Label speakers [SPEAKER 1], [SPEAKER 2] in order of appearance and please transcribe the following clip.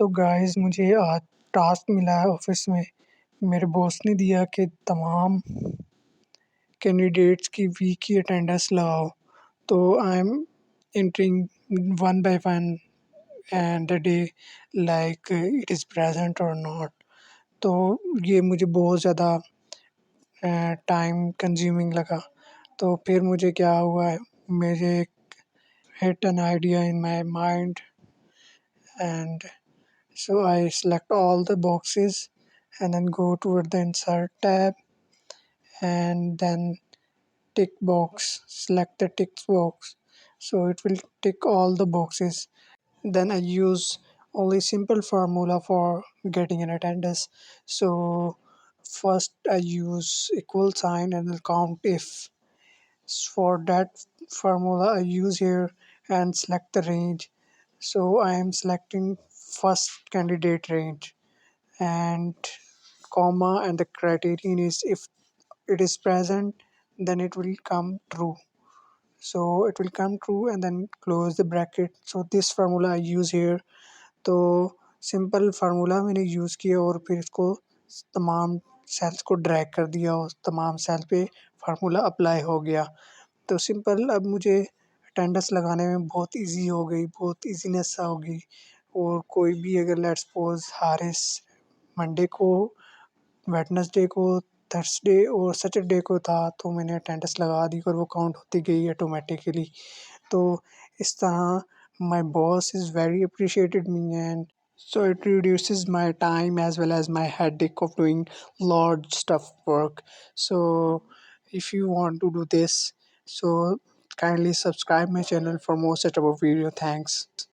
[SPEAKER 1] तो गाइस मुझे आज टास्क मिला है ऑफिस में। मेरे बॉस ने दिया कि तमाम कैंडिडेट्स की वीक की अटेंडेंस लगाओ। तो I am entering one by one and the day like it is present और नॉट। तो ये मुझे बहुत ज़्यादा टाइम कंज्यूमिंग लगा। तो फिर मुझे क्या हुआ है, मुझे hit an idea in my mind and so I select all the boxes and then go toward the insert tab and then tick box, select the tick box. So it will tick all the boxes. Then I use only simple formula for getting an attendance. So first I use equal sign and then count if. For that formula I use here and select the range. So I am selecting first candidate range and comma, and the criterion is if it is present then it will come true. So it will come true and then close the bracket. So this formula I use here. तो simple formula मैंने use किया और फिर इसको तमाम sales को drag कर दिया और तमाम सेल पे फार्मूला अप्लाई हो गया। तो सिंपल अब मुझे अटेंडेंस लगाने में बहुत इजी हो गई, बहुत इजीनेस हो गई। और कोई भी अगर लेट्स सपोज हारिस मंडे को, वेडनेसडे को, थर्सडे और सैटरडे को था तो मैंने अटेंडेंस लगा दी और वो काउंट होती गई ऑटोमेटिकली। तो इस तरह my boss is very appreciated me, and so it reduces my time as well as my headache of doing large stuff work. So if you want to do this, so kindly subscribe my channel for more such of a video. Thanks.